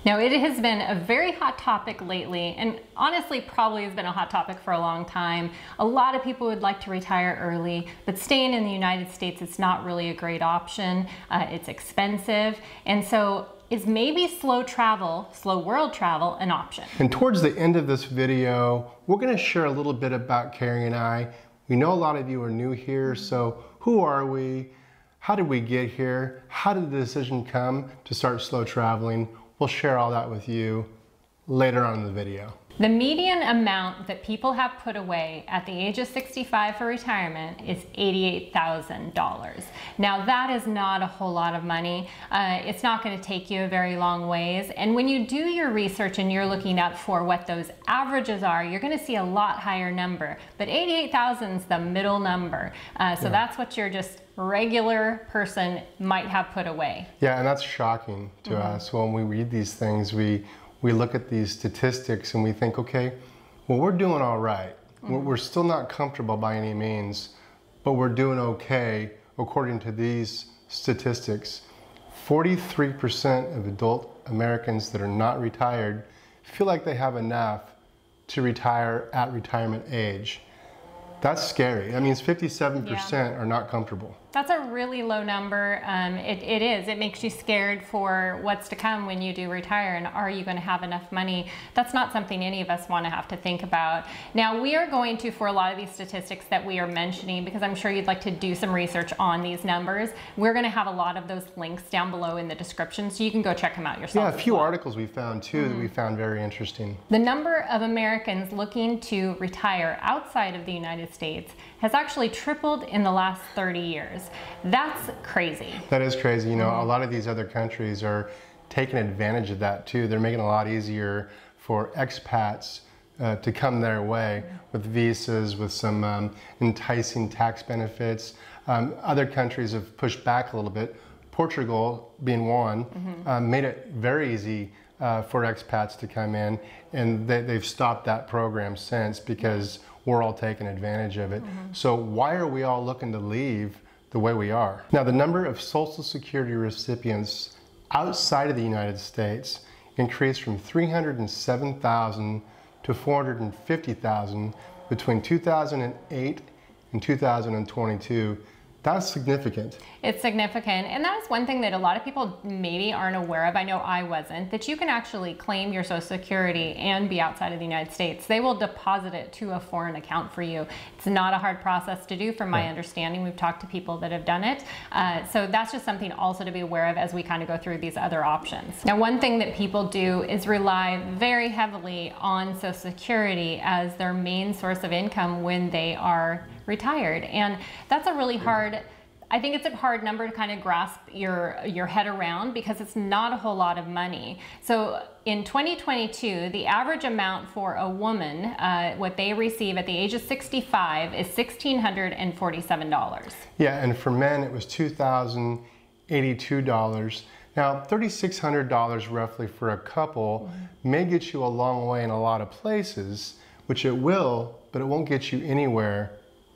Now, it has been a very hot topic lately, and honestly probably has been a hot topic for a long time. A lot of people would like to retire early, but staying in the United States, it's not really a great option. It's expensive, and so is maybe slow world travel, an option? And towards the end of this video, we're going to share a little bit about Carrie and I. We know a lot of you are new here, so who are we? How did we get here? How did the decision come to start slow traveling? We'll share all that with you later on in the video. The median amount that people have put away at the age of 65 for retirement is $88,000. Now that is not a whole lot of money. It's not going to take you a very long ways. And when you do your research and you're looking up for what those averages are, you're going to see a lot higher number. But 88,000 is the middle number. So that's what your just regular person might have put away. Yeah, and that's shocking to us. When we read these things, we look at these statistics and we think, okay, well, we're doing all right. We're still not comfortable by any means, but we're doing okay according to these statistics. 43% of adult Americans that are not retired feel like they have enough to retire at retirement age. That's scary. That means 57% are not comfortable. That's a really low number. It is. It makes you scared for what's to come when you do retire, and are you going to have enough money? That's not something any of us want to have to think about. Now, we are going to, for a lot of these statistics that we are mentioning, because I'm sure you'd like to do some research on these numbers, we're going to have a lot of those links down below in the description, so you can go check them out yourself. Yeah, a few articles we found too that we found very interesting. The number of Americans looking to retire outside of the United States has actually tripled in the last 30 years. That's crazy. That is crazy. You know, a lot of these other countries are taking advantage of that too. They're making it a lot easier for expats to come their way with visas, with some enticing tax benefits. Other countries have pushed back a little bit. Portugal, being one, made it very easy for expats to come in, and they've stopped that program since because we're all taking advantage of it. So why are we all looking to leave the way we are? Now, the number of Social Security recipients outside of the United States increased from 307,000 to 450,000 between 2008 and 2022. That's significant. It's significant, and that's one thing that a lot of people maybe aren't aware of. I know I wasn't, that you can actually claim your Social Security and be outside of the United States. They will deposit it to a foreign account for you. It's not a hard process to do, from my understanding. We've talked to people that have done it. So that's just something also to be aware of as we kind of go through these other options. Now, one thing that people do is rely very heavily on Social Security as their main source of income when they are retired, and that's a really hard, I think it's a hard number to kind of grasp your head around, because it's not a whole lot of money. So in 2022, the average amount for a woman, what they receive at the age of 65 is $1,647. Yeah, and for men it was $2,082. Now, $3,600 roughly for a couple may get you a long way in a lot of places, which it will, but it won't get you anywhere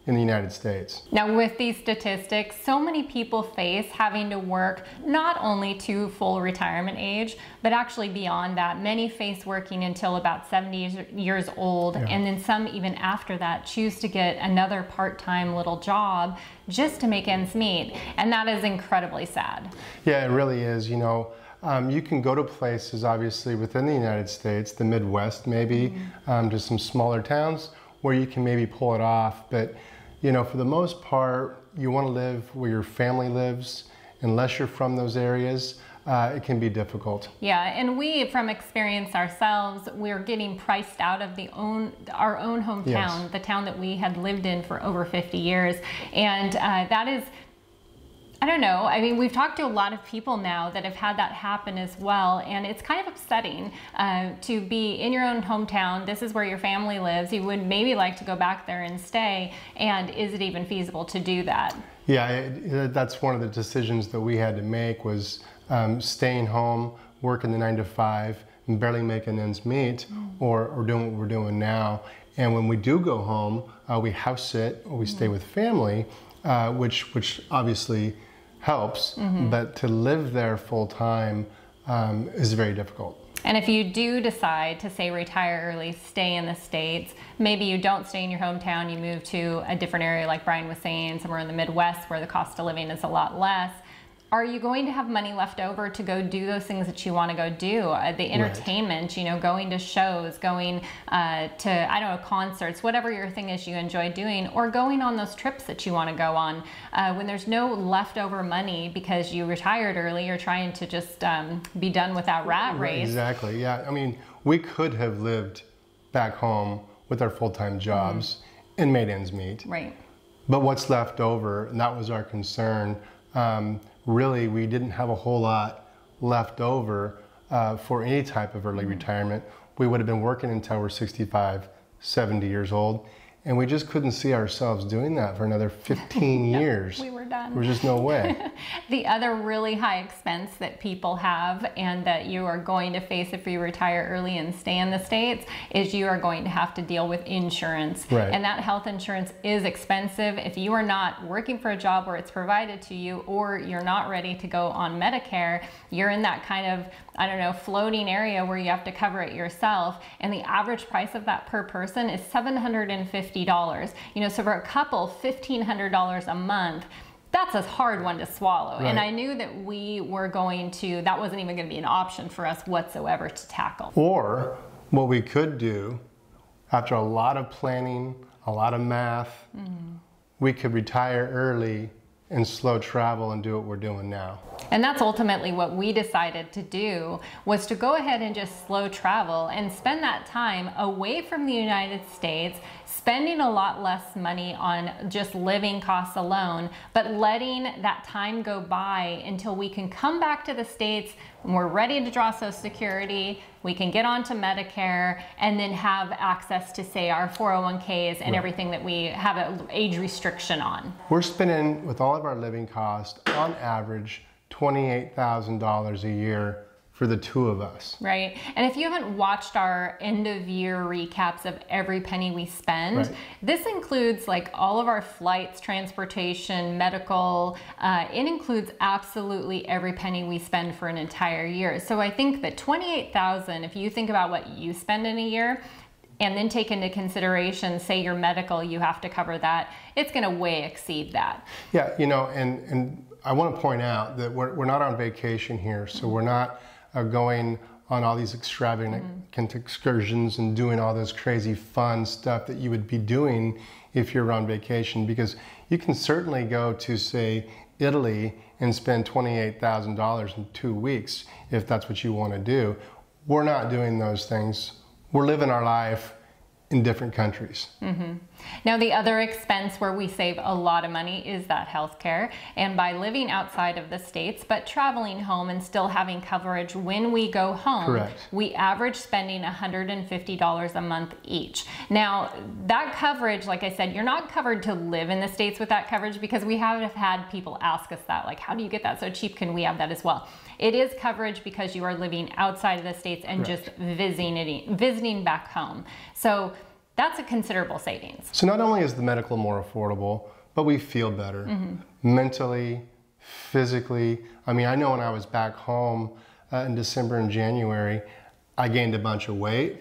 in the United States. Now, with these statistics, so many people face having to work not only to full retirement age, but actually beyond that. Many face working until about 70 years old, and then some even after that choose to get another part-time little job just to make ends meet, and that is incredibly sad. Yeah, it really is. You know, you can go to places obviously within the United States, the Midwest maybe, to some smaller towns where you can maybe pull it off, but you know, for the most part, you want to live where your family lives. Unless you're from those areas, it can be difficult. Yeah, and we, from experience ourselves, we're getting priced out of our own hometown, the town that we had lived in for over 50 years, and that is, I don't know. I mean, we've talked to a lot of people now that have had that happen as well, and it's kind of upsetting to be in your own hometown. This is where your family lives. You would maybe like to go back there and stay, and is it even feasible to do that? Yeah, that's one of the decisions that we had to make, was staying home, working the 9 to 5, and barely making ends meet, or doing what we're doing now. And when we do go home, we house sit or we stay with family, which obviously helps, but to live there full time is very difficult. And if you do decide to say retire early, stay in the States, maybe you don't stay in your hometown, you move to a different area like Brian was saying, somewhere in the Midwest where the cost of living is a lot less. Are you going to have money left over to go do those things that you want to go do? The entertainment, you know, going to shows, going to, I don't know, concerts, whatever your thing is you enjoy doing, or going on those trips that you want to go on. When there's no leftover money because you retired early, you're trying to just be done with that rat race. Exactly, yeah. I mean, we could have lived back home with our full-time jobs and made ends meet. Right. But what's left over, and that was our concern, really, we didn't have a whole lot left over for any type of early retirement. We would have been working until we're 65, 70 years old, and we just couldn't see ourselves doing that for another 15 years. We were done. There was just no way. The other really high expense that people have and that you are going to face if you retire early and stay in the States is you are going to have to deal with insurance. Right. And that health insurance is expensive. If you are not working for a job where it's provided to you, or you're not ready to go on Medicare, you're in that kind of, I don't know, floating area where you have to cover it yourself. And the average price of that per person is $750. You know, so for a couple, $1,500 a month. That's a hard one to swallow. Right. And I knew that we were going to, that wasn't even going to be an option for us whatsoever to tackle. Or what we could do, after a lot of planning, a lot of math, we could retire early and slow travel and do what we're doing now. And that's ultimately what we decided to do, was to go ahead and just slow travel and spend that time away from the United States, spending a lot less money on just living costs alone, but letting that time go by until we can come back to the States when we're ready to draw Social Security, we can get onto Medicare, and then have access to, say, our 401ks and everything that we have an age restriction on. We're spending, with all of our living costs, on average, $28,000 a year for the two of us. Right. And if you haven't watched our end of year recaps of every penny we spend, this includes like all of our flights, transportation, medical. It includes absolutely every penny we spend for an entire year. So I think that $28,000, if you think about what you spend in a year, and then take into consideration, say your medical, you have to cover that, it's going to way exceed that. Yeah, you know, and I want to point out that we're not on vacation here, so we're not going on all these extravagant excursions and doing all this crazy fun stuff that you would be doing if you're on vacation, because you can certainly go to, say, Italy and spend $28,000 in 2 weeks if that's what you want to do. We're not doing those things. We're living our life in different countries. Now, the other expense where we save a lot of money is that healthcare. And by living outside of the States, but traveling home and still having coverage when we go home, we average spending $150 a month each. Now, that coverage, like I said, you're not covered to live in the States with that coverage, because we have had people ask us that, like, how do you get that so cheap? Can we have that as well? It is coverage because you are living outside of the States and just visiting back home. So that's a considerable savings. So not only is the medical more affordable, but we feel better mentally, physically. I mean, I know when I was back home in December and January, I gained a bunch of weight.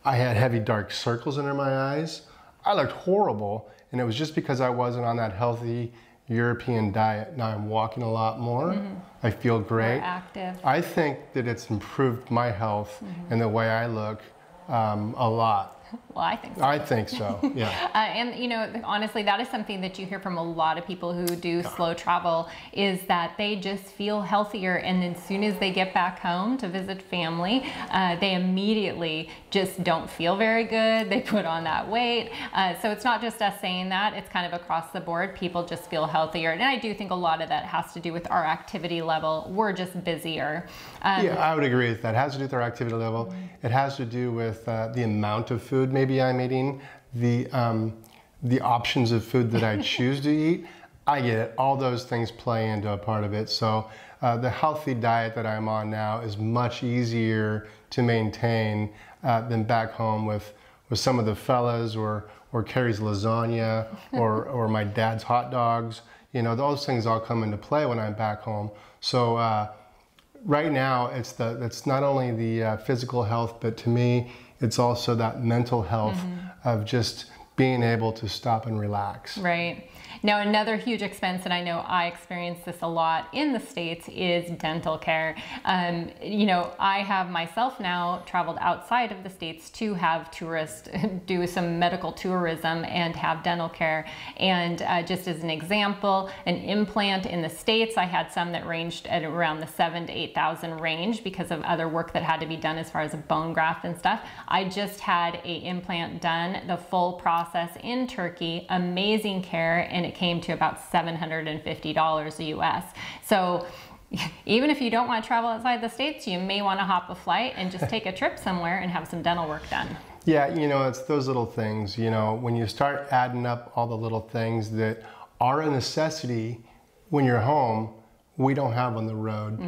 I had heavy dark circles under my eyes. I looked horrible, and it was just because I wasn't on that healthy European diet. Now I'm walking a lot more. I feel great. More active. I think that it's improved my health and the way I look a lot. Well, I think so. I think so, yeah. And you know, honestly, that is something that you hear from a lot of people who do slow travel, is that they just feel healthier, and then as soon as they get back home to visit family, they immediately just don't feel very good. They put on that weight. So it's not just us saying that, it's kind of across the board. People just feel healthier. And I do think a lot of that has to do with our activity level. We're just busier. Yeah, I would agree with that. It has to do with our activity level. It has to do with the amount of food maybe I'm eating, the options of food that I choose to eat. I get it. All those things play into a part of it. So the healthy diet that I'm on now is much easier to maintain than back home with some of the fellas, or Carrie's lasagna, or my dad's hot dogs. You know, those things all come into play when I'm back home. So right now, it's not only the physical health, but to me, it's also that mental health of just being able to stop and relax. Right. Now, another huge expense, and I know I experience this a lot in the States, is dental care. You know, I have myself now traveled outside of the States to have tourists do some medical tourism and have dental care. And just as an example, an implant in the States, I had some that ranged at around the $7,000 to $8,000 range because of other work that had to be done as far as a bone graft and stuff. I just had an implant done, the full process in Turkey, amazing care, and it came to about $750 US. So even if you don't want to travel outside the States, you may want to hop a flight and just take a trip somewhere and have some dental work done. Yeah, you know, it's those little things, you know, when you start adding up all the little things that are a necessity when you're home, we don't have on the road.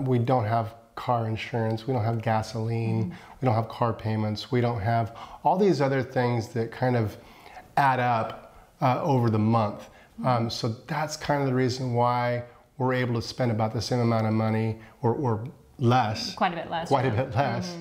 We don't have car insurance, we don't have gasoline, we don't have car payments, we don't have all these other things that kind of add up over the month. So that's kind of the reason why we're able to spend about the same amount of money or less. Quite a bit less. Quite a bit less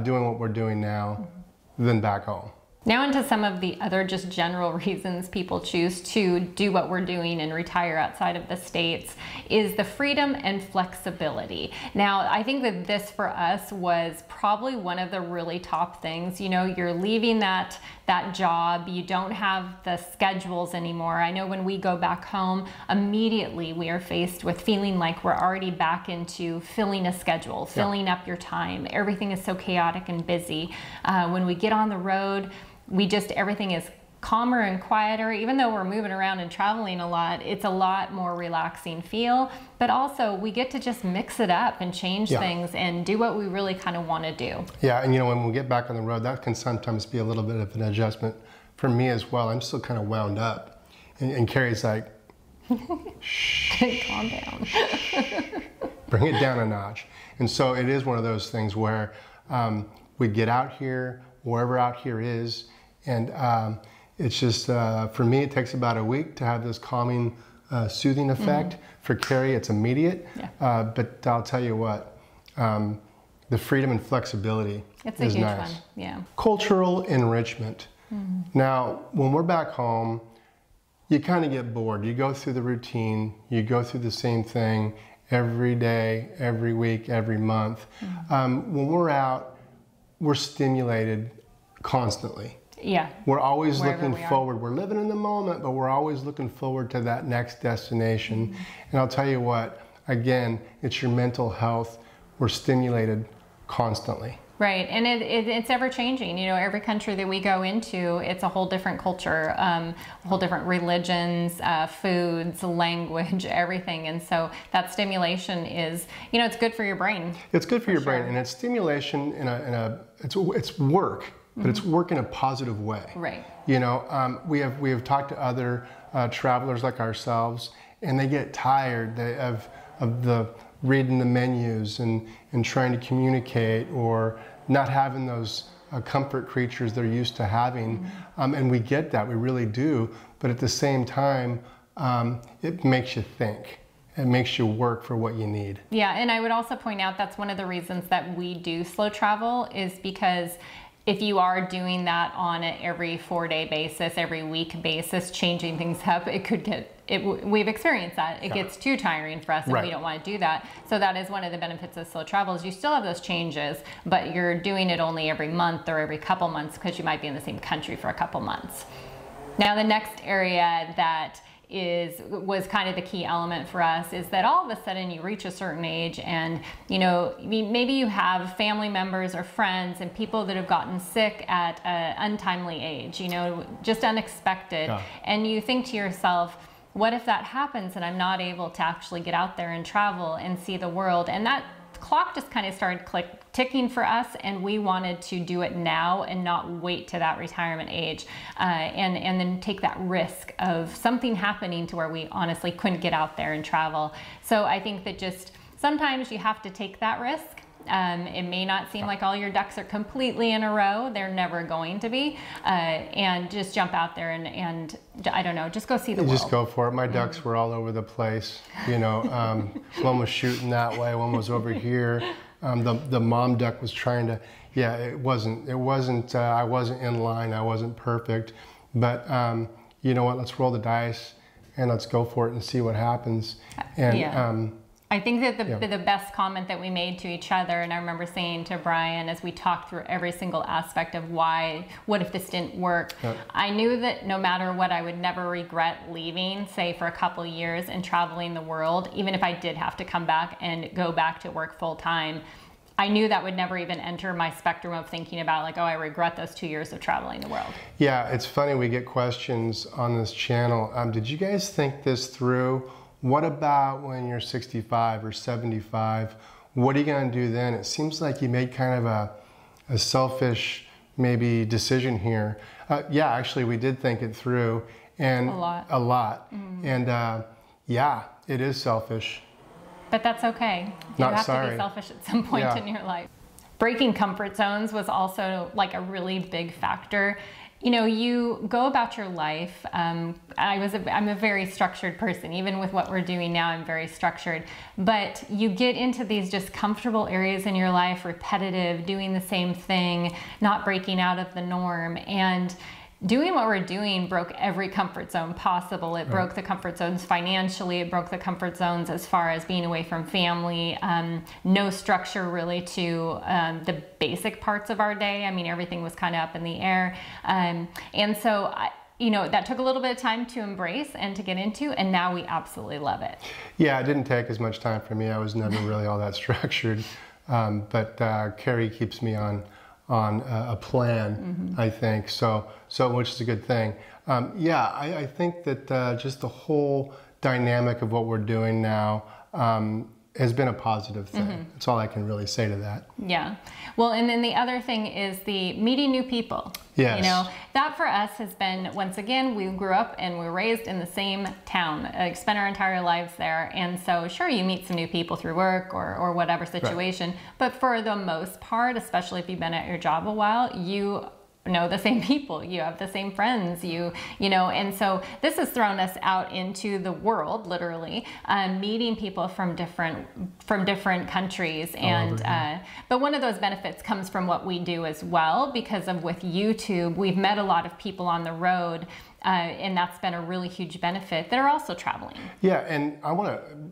doing what we're doing now than back home. Now into some of the other just general reasons people choose to do what we're doing and retire outside of the States is the freedom and flexibility. Now, I think that this for us was probably one of the really top things. You know, you're leaving that job, you don't have the schedules anymore. I know when we go back home, immediately we are faced with feeling like we're already back into filling a schedule, filling up your time. Everything is so chaotic and busy. When we get on the road, everything is calmer and quieter. Even though we're moving around and traveling a lot, it's a lot more relaxing feel, but also we get to just mix it up and change things and do what we really kind of want to do. Yeah, and you know, when we get back on the road, that can sometimes be a little bit of an adjustment for me as well. I'm still kind of wound up. And Carrie's like, shh. Calm down. Bring it down a notch. And so it is one of those things where we get out here, wherever out here is, and it's just, for me, it takes about a week to have this calming, soothing effect. For Carrie, it's immediate. But I'll tell you what, the freedom and flexibility it's is a huge nice. one. Yeah. Cultural enrichment. Now, when we're back home, you kind of get bored. You go through the routine. You go through the same thing every day, every week, every month. When we're out, we're stimulated constantly. Yeah. We're always looking forward. We're living in the moment, but we're always looking forward to that next destination. And I'll tell you what, again, it's your mental health. We're stimulated constantly. Right, and it's ever changing. You know, every country that we go into, it's a whole different culture, whole different religions, foods, language, everything. And so that stimulation is, you know, it's good for your brain. It's good for your brain, and it's stimulation it's work. But it's work in a positive way. Right. You know, we have talked to other travelers like ourselves, and they get tired of the reading the menus and trying to communicate or not having those comfort creatures they're used to having. And we get that, we really do. But at the same time, it makes you think. It makes you work for what you need. Yeah, and I would also point out that's one of the reasons that we do slow travel is because if you are doing that on an every 4-day basis, every week basis, changing things up, it could get, we've experienced that. It gets too tiring for us and we don't want to do that. So that is one of the benefits of slow travel is you still have those changes, but you're doing it only every month or every couple months because you might be in the same country for a couple months. Now the next area that was kind of the key element for us is that all of a sudden you reach a certain age and, you know, maybe you have family members or friends and people that have gotten sick at an untimely age, you know, just unexpected. And you think to yourself, what if that happens and I'm not able to actually get out there and travel and see the world? And that clock just kind of started ticking for us, and we wanted to do it now and not wait to that retirement age and then take that risk of something happening to where we honestly couldn't get out there and travel. So I think that just sometimes you have to take that risk It may not seem like all your ducks are completely in a row. They're never going to be. And just jump out there and I don't know, just go see the world. Just go for it. My ducks were all over the place. You know, one was shooting that way, one was over here. The mom duck was trying to, yeah, it wasn't, I wasn't in line, I wasn't perfect. But you know what, let's roll the dice and let's go for it and see what happens. And I think that the best comment that we made to each other, and I remember saying to Brian as we talked through every single aspect of what if this didn't work, I knew that no matter what, I would never regret leaving, say for a couple years and traveling the world, even if I did have to come back and go back to work full time. I knew that would never even enter my spectrum of thinking about like, oh, I regret those 2 years of traveling the world. Yeah, it's funny, we get questions on this channel. Did you guys think this through? What about when you're 65 or 75? What are you going to do then? It seems like you made kind of a selfish maybe decision here. Yeah, actually we did think it through. And a lot. Mm-hmm. And yeah, it is selfish. But that's okay. You have to be selfish at some point in your life. Breaking comfort zones was also like a really big factor. You know, you go about your life. I'm a very structured person. Even with what we're doing now, I'm very structured. But you get into these just comfortable areas in your life, repetitive, doing the same thing, not breaking out of the norm. And doing what we're doing broke every comfort zone possible. It broke the comfort zones financially. It broke the comfort zones as far as being away from family. No structure really to the basic parts of our day. I mean, everything was kind of up in the air. And so, you know, that took a little bit of time to embrace and to get into, and now we absolutely love it. Yeah, it didn't take as much time for me. I was never really all that structured. But Carrie keeps me on a plan, I think, so which is a good thing. Yeah, I think that just the whole dynamic of what we're doing now has been a positive thing. That's all I can really say to that. Yeah. Well, and then the other thing is the meeting new people. Yes. You know, that for us has been, once again, we grew up and we were raised in the same town, spent our entire lives there. And so sure, you meet some new people through work or whatever situation, but for the most part, especially if you've been at your job a while, you know the same people, you have the same friends, you know, and so this has thrown us out into the world, literally, meeting people from different countries, and but one of those benefits comes from what we do as well, because of with YouTube, we've met a lot of people on the road, and that's been a really huge benefit that are also traveling. Yeah, and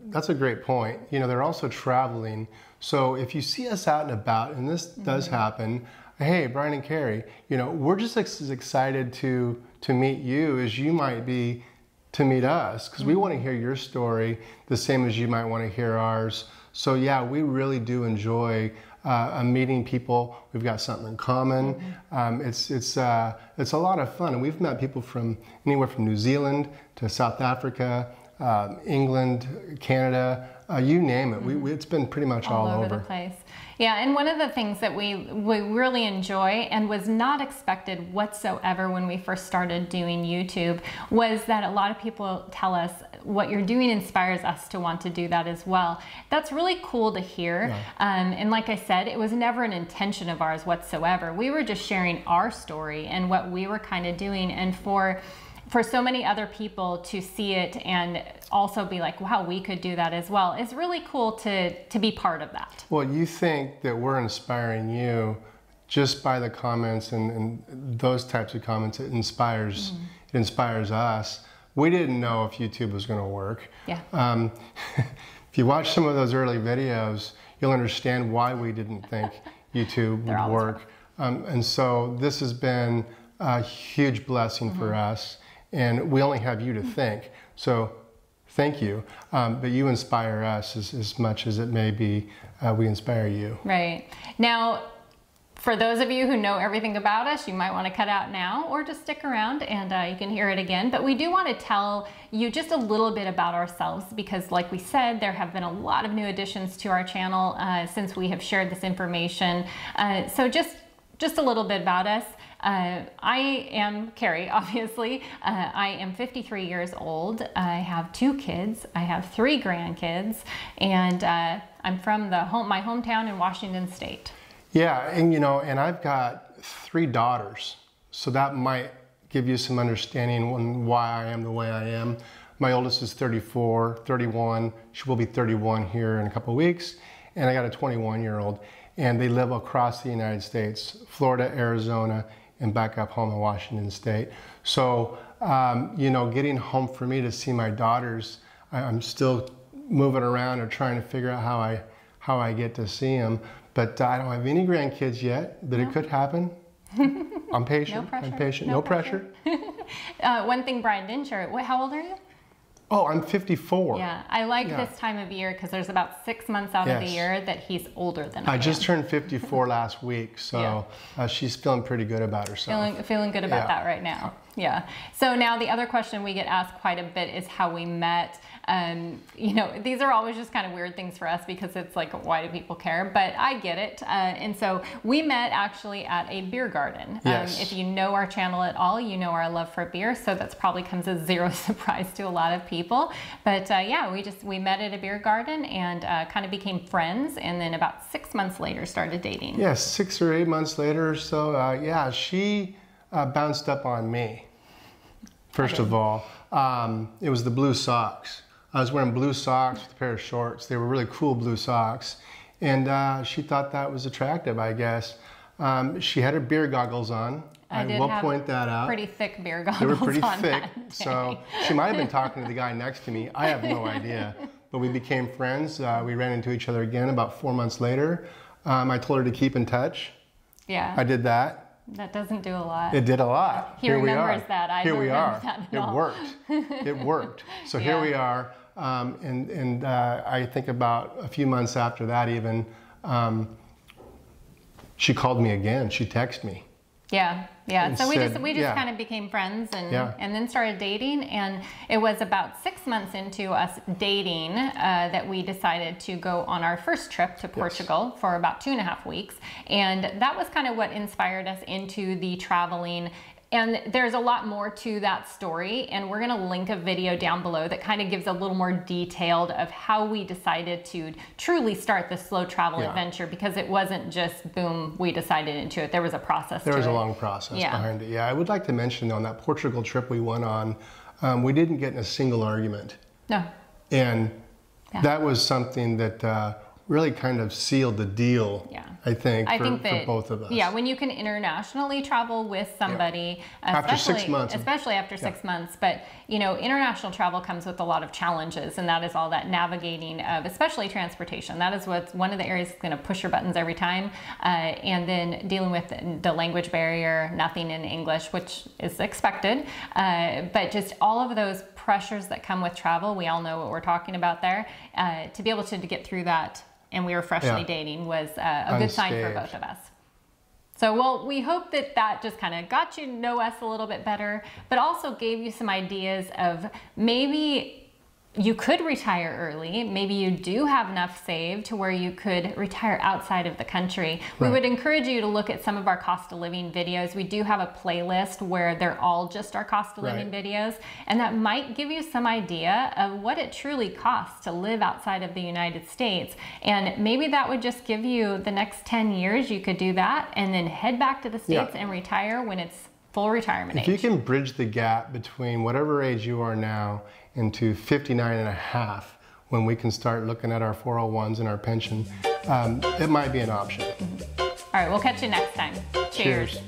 that's a great point. You know, they're also traveling, so if you see us out and about, and this does happen, hey, Brian and Carrie, you know, we're just as excited to meet you as you might be to meet us, because we want to hear your story the same as you might want to hear ours. So yeah, we really do enjoy meeting people. We've got something in common. It's a lot of fun, and we've met people from anywhere from New Zealand to South Africa, England, Canada, you name it. It's been pretty much all over the place. Yeah, and one of the things that we really enjoy and was not expected whatsoever when we first started doing YouTube was that a lot of people tell us what you're doing inspires us to want to do that as well. That's really cool to hear. Yeah. And like I said, it was never an intention of ours whatsoever. We were just sharing our story and what we were kind of doing, and for so many other people to see it and also be like, wow, we could do that as well. It's really cool to be part of that. Well, you think that we're inspiring you just by the comments and those types of comments. It inspires us. We didn't know if YouTube was going to work. Yeah. If you watch some of those early videos, you'll understand why we didn't think YouTube would work. And so this has been a huge blessing for us. And we only have you to thank. So thank you. But you inspire us as much as it may be we inspire you. Right. Now, for those of you who know everything about us, you might want to cut out now or just stick around and you can hear it again. But we do want to tell you just a little bit about ourselves, because like we said, there have been a lot of new additions to our channel since we have shared this information. So just a little bit about us. I am Carrie, obviously. I am 53 years old. I have 2 kids. I have 3 grandkids, and I'm from my hometown in Washington State. Yeah, and you know, and I've got 3 daughters, so that might give you some understanding on why I am the way I am. My oldest is 34, 31. She will be 31 here in a couple of weeks. And I got a 21-year-old. And they live across the United States, Florida, Arizona, and back up home in Washington State. So, you know, getting home for me to see my daughters, I'm still moving around or trying to figure out how I get to see them. But I don't have any grandkids yet, but it could happen. I'm patient. No pressure. I'm patient. No pressure. One thing Brian didn't share, how old are you? Oh, I'm 54. Yeah, I like this time of year because there's about 6 months out of the year that he's older than I am. I just turned 54 last week, so she's feeling pretty good about herself. Feeling good about that right now. Yeah. So now the other question we get asked quite a bit is how we met. You know, these are always just kind of weird things for us because it's like, why do people care? But I get it. And so we met actually at a beer garden. Yes. If you know our channel at all, you know our love for beer. So that's probably comes as zero surprise to a lot of people. But yeah, we met at a beer garden and kind of became friends. And then about 6 months later started dating. Yeah, 6 or 8 months later or so, yeah, she bounced up on me. First of all, it was the blue socks. I was wearing blue socks with a pair of shorts. They were really cool blue socks. And she thought that was attractive, I guess. She had her beer goggles on. I will point that out. Pretty thick beer goggles. They were pretty on thick. That day. So she might have been talking to the guy next to me. I have no idea. But we became friends. We ran into each other again about 4 months later. I told her to keep in touch. Yeah. I did that. That doesn't do a lot. It did a lot. He remembers that. I don't remember that at all. It worked. It worked. So here we are. And I think about a few months after that even, she called me again. She texted me. Yeah, yeah. And so we said, just kind of became friends and then started dating. And it was about 6 months into us dating that we decided to go on our first trip to Portugal for about 2.5 weeks. And that was kind of what inspired us into the traveling. And there's a lot more to that story, and we're gonna link a video down below that kind of gives a little more detailed of how we decided to truly start the slow travel adventure, because it wasn't just boom, we decided into it. There was a process to it. There was a long process behind it. Yeah, I would like to mention on that Portugal trip we went on, we didn't get in a single argument. No. And that was something that really kind of sealed the deal, I think, for both of us. Yeah, when you can internationally travel with somebody, after 6 months, especially after 6 months, but you know, international travel comes with a lot of challenges, and that is all that navigating of, especially transportation. That is what's one of the areas that's going to push your buttons every time, and then dealing with the language barrier, nothing in English, which is expected, but just all of those pressures that come with travel. We all know what we're talking about there. To be able to get through that, and we were freshly dating, was a good sign for both of us. So, well, we hope that that just kind of got you to know us a little bit better, but also gave you some ideas of maybe you could retire early. Maybe you do have enough saved to where you could retire outside of the country. We would encourage you to look at some of our cost of living videos. We do have a playlist where they're all just our cost of living videos, and that might give you some idea of what it truly costs to live outside of the United States. And maybe that would just give you the next 10 years, you could do that and then head back to the States and retire when it's full retirement age. If you can bridge the gap between whatever age you are now into 59 and a half, when we can start looking at our 401s and our pension, it might be an option. All right, we'll catch you next time. Cheers.